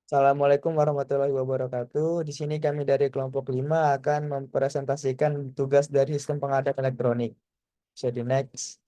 Assalamualaikum warahmatullahi wabarakatuh. Di sini kami dari kelompok 5 akan mempresentasikan tugas dari sistem pengadaan elektronik. Bisa di next.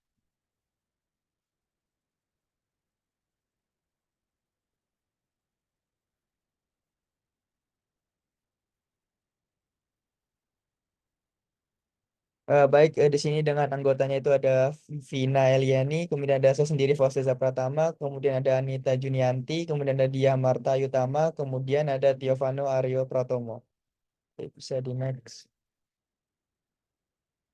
Baik, di sini dengan anggotanya itu ada Vina Eliani, kemudian ada saya sendiri Fauzeza Pratama, kemudian ada Anita Junianti, kemudian ada Dia Marta Yutama, kemudian ada Tiovano Aryo Pratomo. Oke, bisa di next.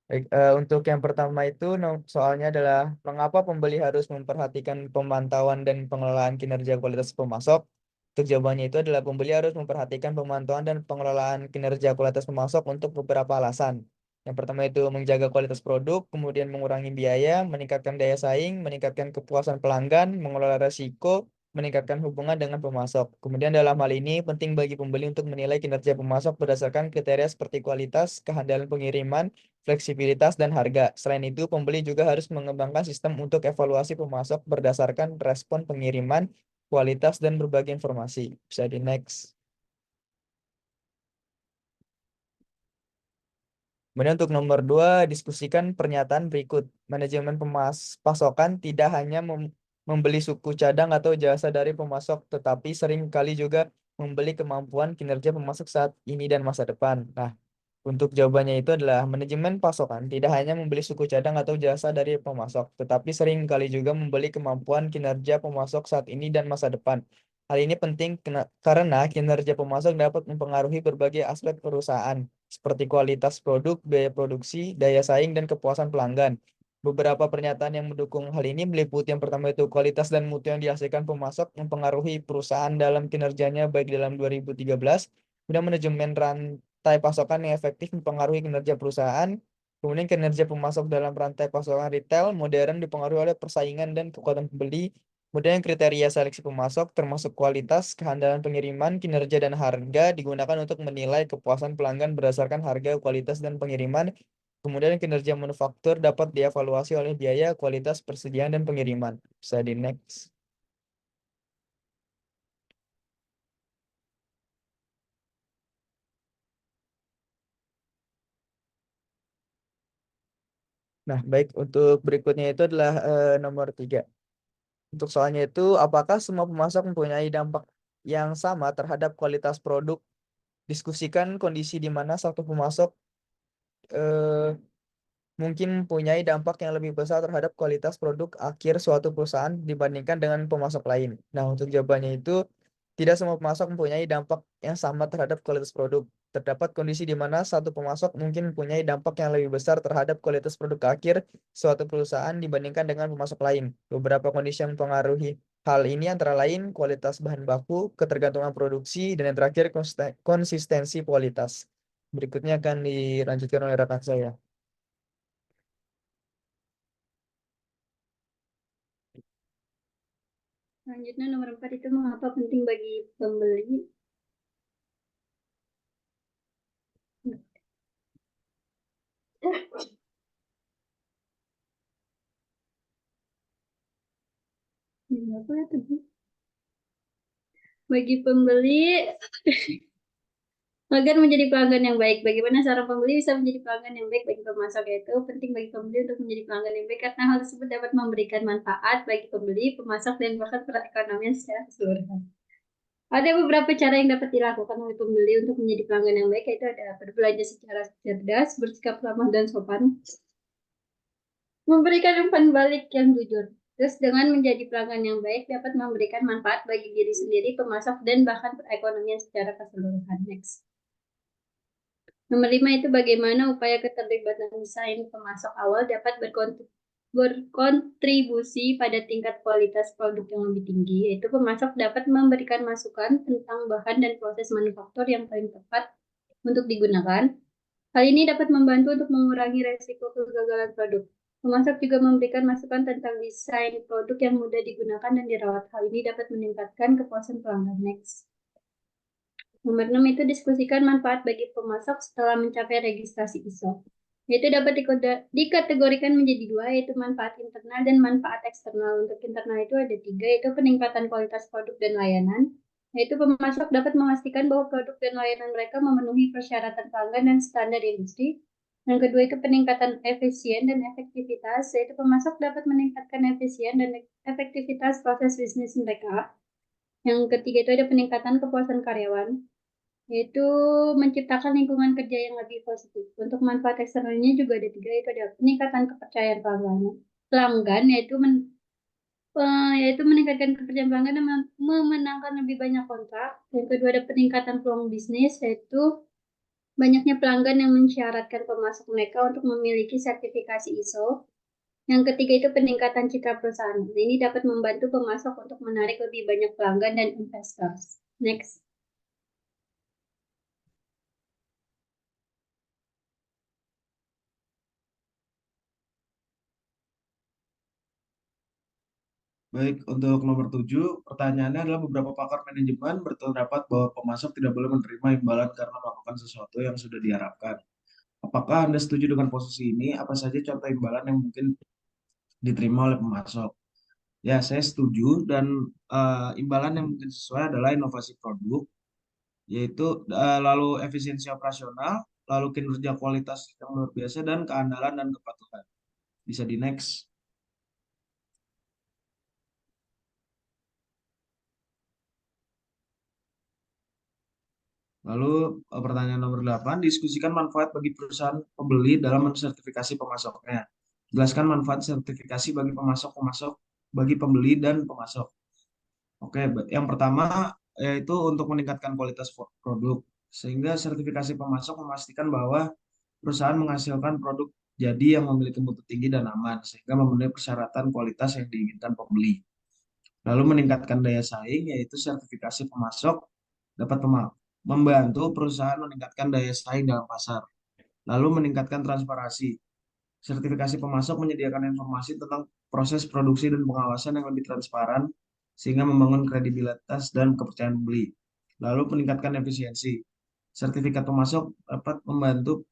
Baik, untuk yang pertama itu soalnya adalah mengapa pembeli harus memperhatikan pemantauan dan pengelolaan kinerja kualitas pemasok. Untuk jawabannya itu adalah pembeli harus memperhatikan pemantauan dan pengelolaan kinerja kualitas pemasok untuk beberapa alasan. Yang pertama itu menjaga kualitas produk, kemudian mengurangi biaya, meningkatkan daya saing, meningkatkan kepuasan pelanggan, mengelola resiko, meningkatkan hubungan dengan pemasok. Kemudian dalam hal ini penting bagi pembeli untuk menilai kinerja pemasok berdasarkan kriteria seperti kualitas, kehandalan pengiriman, fleksibilitas, dan harga. Selain itu, pembeli juga harus mengembangkan sistem untuk evaluasi pemasok berdasarkan respon pengiriman, kualitas, dan berbagai informasi. Bisa di next. Kemudian untuk nomor 2, diskusikan pernyataan berikut. Manajemen pasokan tidak hanya membeli suku cadang atau jasa dari pemasok, tetapi sering kali juga membeli kemampuan kinerja pemasok saat ini dan masa depan. Nah, untuk jawabannya itu adalah manajemen pasokan tidak hanya membeli suku cadang atau jasa dari pemasok, tetapi sering kali juga membeli kemampuan kinerja pemasok saat ini dan masa depan. Hal ini penting karena kinerja pemasok dapat mempengaruhi berbagai aspek perusahaan, seperti kualitas produk, biaya produksi, daya saing, dan kepuasan pelanggan. Beberapa pernyataan yang mendukung hal ini meliputi yang pertama itu kualitas dan mutu yang dihasilkan pemasok mempengaruhi perusahaan dalam kinerjanya baik dalam 2013, kemudian manajemen rantai pasokan yang efektif mempengaruhi kinerja perusahaan. Kemudian kinerja pemasok dalam rantai pasokan retail modern dipengaruhi oleh persaingan dan kekuatan pembeli. Kemudian kriteria seleksi pemasok termasuk kualitas, kehandalan pengiriman, kinerja, dan harga digunakan untuk menilai kepuasan pelanggan berdasarkan harga, kualitas, dan pengiriman. Kemudian kinerja manufaktur dapat dievaluasi oleh biaya, kualitas, persediaan, dan pengiriman. Bisa di next. Nah, baik, untuk berikutnya itu adalah nomor 3. Untuk soalnya itu, apakah semua pemasok mempunyai dampak yang sama terhadap kualitas produk? Diskusikan kondisi di mana satu pemasok eh, mungkin mempunyai dampak yang lebih besar terhadap kualitas produk akhir suatu perusahaan dibandingkan dengan pemasok lain. Nah, untuk jawabannya itu, tidak semua pemasok mempunyai dampak yang sama terhadap kualitas produk. Terdapat kondisi di mana satu pemasok mungkin mempunyai dampak yang lebih besar terhadap kualitas produk akhir suatu perusahaan dibandingkan dengan pemasok lain. Beberapa kondisi yang mempengaruhi hal ini antara lain kualitas bahan baku, ketergantungan produksi, dan yang terakhir konsistensi kualitas. Berikutnya akan dilanjutkan oleh rekan saya. Selanjutnya nomor 4 itu mengapa penting bagi pembeli. Apa ya tadi? Bagi pembeli agar menjadi pelanggan yang baik. Bagaimana seorang pembeli bisa menjadi pelanggan yang baik bagi pemasok? Yaitu penting bagi pembeli untuk menjadi pelanggan yang baik karena hal tersebut dapat memberikan manfaat bagi pembeli, pemasok, dan bahkan perekonomian secara keseluruhan. Ada beberapa cara yang dapat dilakukan oleh pembeli untuk menjadi pelanggan yang baik, yaitu ada berbelanja secara cerdas, bersikap ramah dan sopan, memberikan umpan balik yang jujur. Terus dengan menjadi pelanggan yang baik dapat memberikan manfaat bagi diri sendiri, pemasok, dan bahkan perekonomian secara keseluruhan. Next. Nomor 5 itu bagaimana upaya keterlibatan desain pemasok awal dapat berkontribusi pada tingkat kualitas produk yang lebih tinggi, yaitu pemasok dapat memberikan masukan tentang bahan dan proses manufaktur yang paling tepat untuk digunakan. Hal ini dapat membantu untuk mengurangi resiko kegagalan produk. Pemasok juga memberikan masukan tentang desain produk yang mudah digunakan dan dirawat. Hal ini dapat meningkatkan kepuasan pelanggan. Next. Nomor 6 itu diskusikan manfaat bagi pemasok setelah mencapai registrasi ISO. Yaitu dapat dikategorikan menjadi dua, yaitu manfaat internal dan manfaat eksternal. Untuk internal itu ada tiga, yaitu peningkatan kualitas produk dan layanan, yaitu pemasok dapat memastikan bahwa produk dan layanan mereka memenuhi persyaratan pelanggan dan standar industri. Yang kedua itu peningkatan efisien dan efektivitas, yaitu pemasok dapat meningkatkan efisien dan efektivitas proses bisnis mereka. Yang ketiga itu ada peningkatan kepuasan karyawan, yaitu menciptakan lingkungan kerja yang lebih positif. Untuk manfaat eksternalnya juga ada tiga, yaitu ada peningkatan kepercayaan pelanggan, yaitu meningkatkan kepercayaan pelanggan dan memenangkan lebih banyak kontrak. Yang kedua ada peningkatan peluang bisnis, yaitu banyaknya pelanggan yang mensyaratkan pemasok mereka untuk memiliki sertifikasi ISO. Yang ketiga itu peningkatan citra perusahaan. Ini dapat membantu pemasok untuk menarik lebih banyak pelanggan dan investor. Next. Baik, untuk nomor 7, pertanyaannya adalah beberapa pakar manajemen berpendapat bahwa pemasok tidak boleh menerima imbalan karena melakukan sesuatu yang sudah diharapkan. Apakah Anda setuju dengan posisi ini? Apa saja contoh imbalan yang mungkin diterima oleh pemasok? Ya, saya setuju dan imbalan yang mungkin sesuai adalah inovasi produk, yaitu lalu efisiensi operasional, lalu kinerja kualitas yang luar biasa, dan keandalan dan kepatuhan. Bisa di next. Lalu pertanyaan nomor 8, diskusikan manfaat bagi perusahaan pembeli dalam mensertifikasi pemasoknya. Jelaskan manfaat sertifikasi bagi pemasok-pemasok, bagi pembeli dan pemasok. Oke, yang pertama yaitu untuk meningkatkan kualitas produk. Sehingga sertifikasi pemasok memastikan bahwa perusahaan menghasilkan produk jadi yang memiliki mutu tinggi dan aman, sehingga memenuhi persyaratan kualitas yang diinginkan pembeli. Lalu meningkatkan daya saing, yaitu sertifikasi pemasok dapat membantu perusahaan meningkatkan daya saing dalam pasar. Lalu meningkatkan transparansi. Sertifikasi pemasok menyediakan informasi tentang proses produksi dan pengawasan yang lebih transparan, sehingga membangun kredibilitas dan kepercayaan pembeli. Lalu meningkatkan efisiensi. Sertifikat pemasok dapat membantu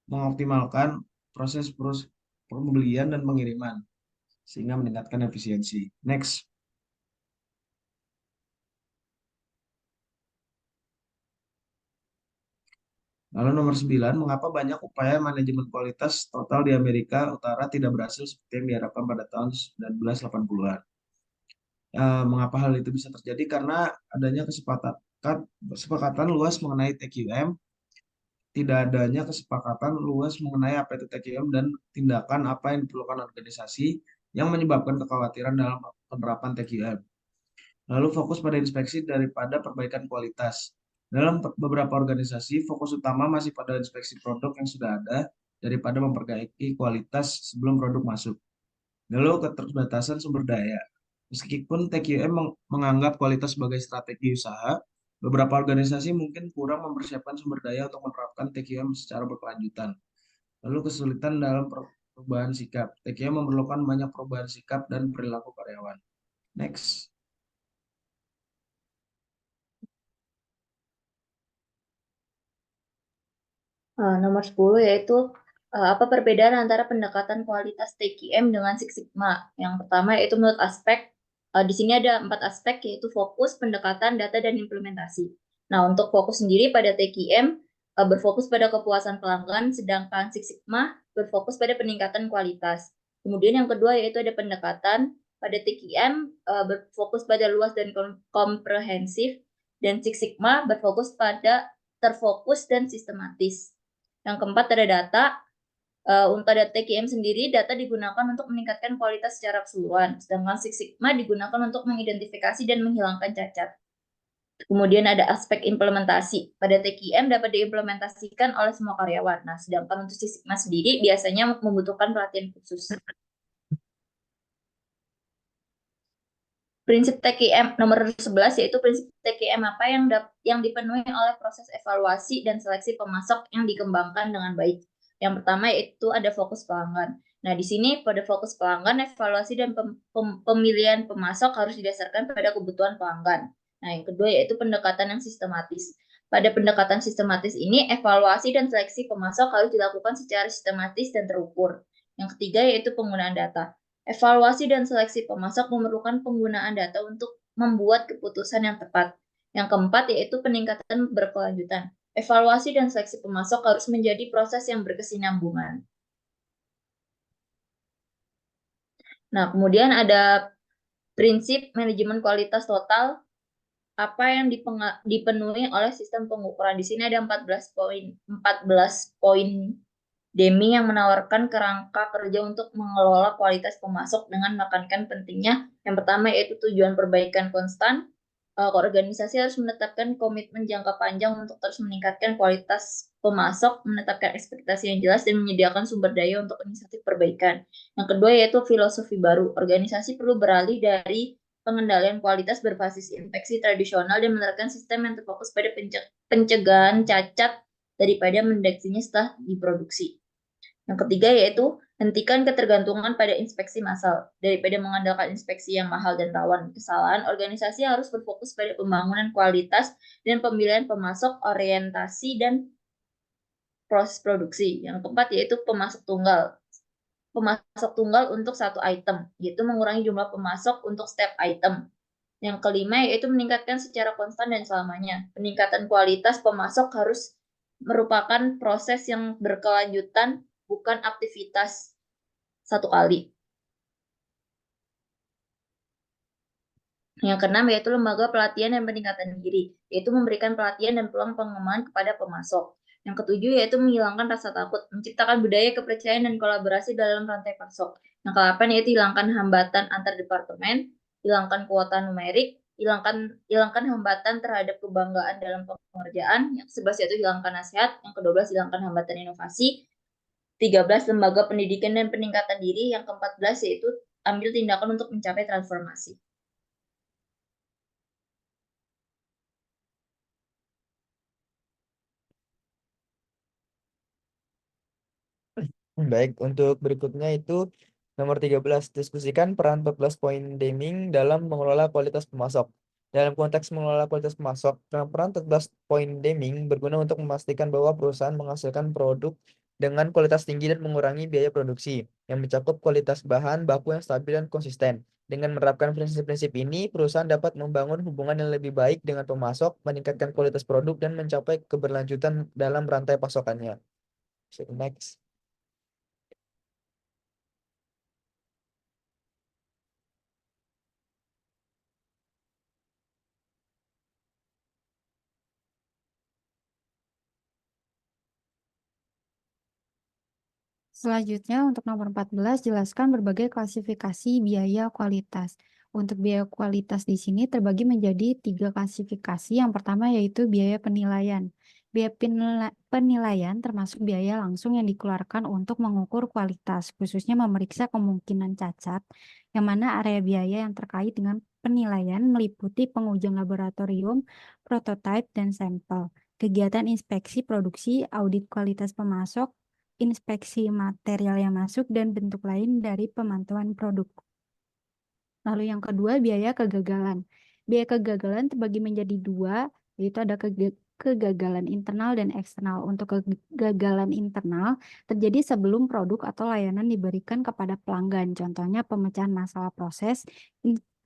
mengoptimalkan proses pembelian dan pengiriman, sehingga meningkatkan efisiensi. Next. Lalu nomor 9, mengapa banyak upaya manajemen kualitas total di Amerika Utara tidak berhasil seperti yang diharapkan pada tahun 1980-an? Mengapa hal itu bisa terjadi? Karena adanya kesepakatan luas mengenai TQM, tidak adanya kesepakatan luas mengenai apa itu TQM dan tindakan apa yang diperlukan organisasi yang menyebabkan kekhawatiran dalam penerapan TQM. Lalu fokus pada inspeksi daripada perbaikan kualitas. Dalam beberapa organisasi, fokus utama masih pada inspeksi produk yang sudah ada daripada memperbaiki kualitas sebelum produk masuk. Lalu keterbatasan sumber daya. Meskipun TQM menganggap kualitas sebagai strategi usaha, beberapa organisasi mungkin kurang mempersiapkan sumber daya untuk menerapkan TQM secara berkelanjutan. Lalu kesulitan dalam perubahan sikap. TQM memerlukan banyak perubahan sikap dan perilaku karyawan. Next. Nomor 10 yaitu apa perbedaan antara pendekatan kualitas TQM dengan Six Sigma. Yang pertama yaitu menurut aspek, di sini ada 4 aspek yaitu fokus, pendekatan, data, dan implementasi. Nah, untuk fokus sendiri pada TQM berfokus pada kepuasan pelanggan, sedangkan Six Sigma berfokus pada peningkatan kualitas. Kemudian yang kedua yaitu ada pendekatan pada TQM berfokus pada luas dan komprehensif, dan Six Sigma berfokus pada terfokus dan sistematis. Yang keempat ada data. Untuk data TQM sendiri, data digunakan untuk meningkatkan kualitas secara keseluruhan, sedangkan Six Sigma digunakan untuk mengidentifikasi dan menghilangkan cacat. Kemudian ada aspek implementasi. Pada TQM dapat diimplementasikan oleh semua karyawan. Nah, sedangkan untuk Six Sigma sendiri biasanya membutuhkan pelatihan khusus. Prinsip TQM nomor 11 yaitu prinsip TQM apa yang dipenuhi oleh proses evaluasi dan seleksi pemasok yang dikembangkan dengan baik. Yang pertama yaitu ada fokus pelanggan. Nah, di sini pada fokus pelanggan, evaluasi dan pemilihan pemasok harus didasarkan pada kebutuhan pelanggan. Nah, yang kedua yaitu pendekatan yang sistematis. Pada pendekatan sistematis ini, evaluasi dan seleksi pemasok harus dilakukan secara sistematis dan terukur. Yang ketiga yaitu penggunaan data. Evaluasi dan seleksi pemasok memerlukan penggunaan data untuk membuat keputusan yang tepat. Yang keempat yaitu peningkatan berkelanjutan. Evaluasi dan seleksi pemasok harus menjadi proses yang berkesinambungan. Nah, kemudian ada prinsip manajemen kualitas total, apa yang dipenuhi oleh sistem pengukuran. Di sini ada 14 poin Deming yang menawarkan kerangka kerja untuk mengelola kualitas pemasok dengan menekankan pentingnya. Yang pertama yaitu tujuan perbaikan konstan. Organisasi harus menetapkan komitmen jangka panjang untuk terus meningkatkan kualitas pemasok, menetapkan ekspektasi yang jelas, dan menyediakan sumber daya untuk inisiatif perbaikan. Yang kedua yaitu filosofi baru. Organisasi perlu beralih dari pengendalian kualitas berbasis inspeksi tradisional dan menerapkan sistem yang terfokus pada pencegahan cacat daripada mendeteksinya setelah diproduksi. Yang ketiga yaitu hentikan ketergantungan pada inspeksi massal. Daripada mengandalkan inspeksi yang mahal dan rawan kesalahan, organisasi harus berfokus pada pembangunan kualitas dan pemilihan pemasok, orientasi, dan proses produksi. Yang keempat yaitu pemasok tunggal. Pemasok tunggal untuk satu item, yaitu mengurangi jumlah pemasok untuk setiap item. Yang kelima yaitu meningkatkan secara konstan dan selamanya. Peningkatan kualitas pemasok harus merupakan proses yang berkelanjutan, bukan aktivitas satu kali. Yang keenam yaitu lembaga pelatihan dan peningkatan diri, yaitu memberikan pelatihan dan peluang pengembangan kepada pemasok. Yang ketujuh yaitu menghilangkan rasa takut, menciptakan budaya kepercayaan dan kolaborasi dalam rantai pasok. Yang kedelapan yaitu hilangkan hambatan antar departemen, hilangkan kuota numerik, hilangkan hambatan terhadap kebanggaan dalam pengerjaan. Yang ke-11 yaitu hilangkan nasihat, yang ke-12 hilangkan hambatan inovasi. 13 lembaga pendidikan dan peningkatan diri, yang ke-14 yaitu ambil tindakan untuk mencapai transformasi. Baik, untuk berikutnya itu nomor 13, diskusikan peran 14 poin Deming dalam mengelola kualitas pemasok. Dalam konteks mengelola kualitas pemasok, peran 14 poin Deming berguna untuk memastikan bahwa perusahaan menghasilkan produk dengan kualitas tinggi dan mengurangi biaya produksi, yang mencakup kualitas bahan baku yang stabil dan konsisten. Dengan menerapkan prinsip-prinsip ini, perusahaan dapat membangun hubungan yang lebih baik dengan pemasok, meningkatkan kualitas produk, dan mencapai keberlanjutan dalam rantai pasokannya. Next. Selanjutnya untuk nomor 14 jelaskan berbagai klasifikasi biaya kualitas. Untuk biaya kualitas di sini terbagi menjadi 3 klasifikasi. Yang pertama yaitu biaya penilaian. Biaya penilaian termasuk biaya langsung yang dikeluarkan untuk mengukur kualitas, khususnya memeriksa kemungkinan cacat, yang mana area biaya yang terkait dengan penilaian meliputi pengujian laboratorium, prototipe, dan sampel, kegiatan inspeksi produksi, audit kualitas pemasok, inspeksi material yang masuk, dan bentuk lain dari pemantauan produk. Lalu yang kedua, biaya kegagalan. Biaya kegagalan terbagi menjadi 2, yaitu ada kegagalan internal dan eksternal. Untuk kegagalan internal terjadi sebelum produk atau layanan diberikan kepada pelanggan. Contohnya pemecahan masalah proses,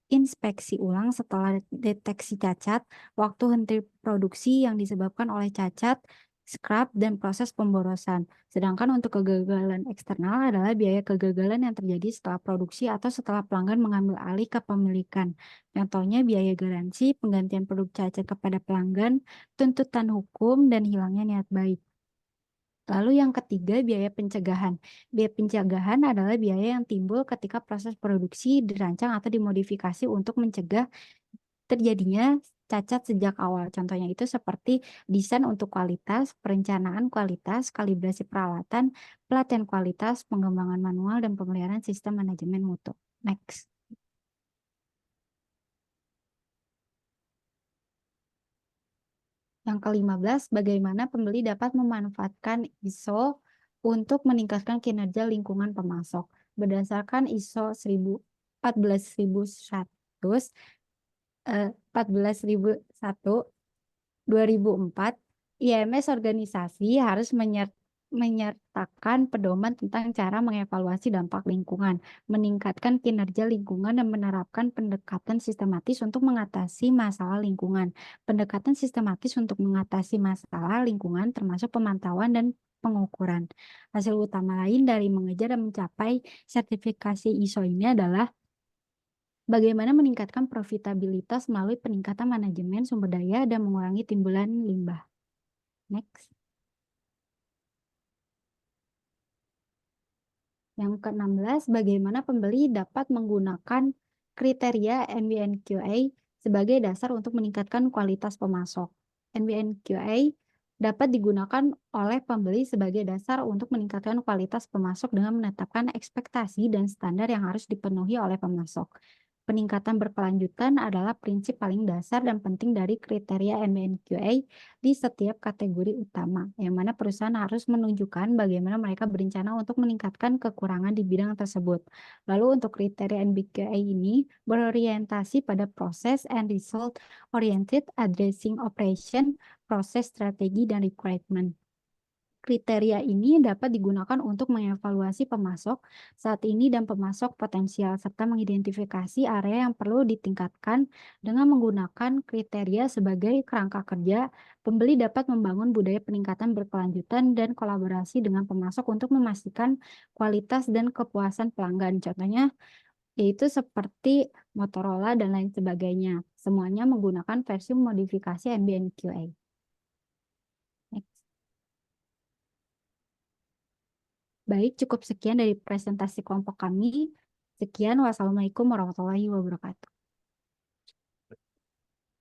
inspeksi ulang setelah deteksi cacat, waktu henti produksi yang disebabkan oleh cacat, scrap, dan proses pemborosan. Sedangkan untuk kegagalan eksternal adalah biaya kegagalan yang terjadi setelah produksi atau setelah pelanggan mengambil alih kepemilikan. Contohnya biaya garansi, penggantian produk cacat kepada pelanggan, tuntutan hukum, dan hilangnya niat baik. Lalu yang ketiga, biaya pencegahan. Biaya pencegahan adalah biaya yang timbul ketika proses produksi dirancang atau dimodifikasi untuk mencegah terjadinya cacat sejak awal. Contohnya itu seperti desain untuk kualitas, perencanaan kualitas, kalibrasi peralatan, pelatihan kualitas, pengembangan manual, dan pemeliharaan sistem manajemen mutu. Next. Yang ke-15, bagaimana pembeli dapat memanfaatkan ISO untuk meningkatkan kinerja lingkungan pemasok. Berdasarkan ISO 14001, 14001 2004, IMS organisasi harus menyertakan pedoman tentang cara mengevaluasi dampak lingkungan, meningkatkan kinerja lingkungan, dan menerapkan pendekatan sistematis untuk mengatasi masalah lingkungan. Pendekatan sistematis untuk mengatasi masalah lingkungan termasuk pemantauan dan pengukuran. Hasil utama lain dari mengejar dan mencapai sertifikasi ISO ini adalah bagaimana meningkatkan profitabilitas melalui peningkatan manajemen sumber daya dan mengurangi timbulan limbah. Next. Yang ke-16, bagaimana pembeli dapat menggunakan kriteria NBNQA sebagai dasar untuk meningkatkan kualitas pemasok. NBNQA dapat digunakan oleh pembeli sebagai dasar untuk meningkatkan kualitas pemasok dengan menetapkan ekspektasi dan standar yang harus dipenuhi oleh pemasok. Peningkatan berkelanjutan adalah prinsip paling dasar dan penting dari kriteria NBNQA di setiap kategori utama, yang mana perusahaan harus menunjukkan bagaimana mereka berencana untuk meningkatkan kekurangan di bidang tersebut. Lalu untuk kriteria NBQA ini berorientasi pada proses and result oriented, addressing operation, proses, strategi, dan requirement. Kriteria ini dapat digunakan untuk mengevaluasi pemasok saat ini dan pemasok potensial, serta mengidentifikasi area yang perlu ditingkatkan. Dengan menggunakan kriteria sebagai kerangka kerja, pembeli dapat membangun budaya peningkatan berkelanjutan dan kolaborasi dengan pemasok untuk memastikan kualitas dan kepuasan pelanggan. Contohnya yaitu seperti Motorola dan lain sebagainya. Semuanya menggunakan versi modifikasi NBNQA. Baik, cukup sekian dari presentasi kelompok kami. Sekian, wassalamualaikum warahmatullahi wabarakatuh.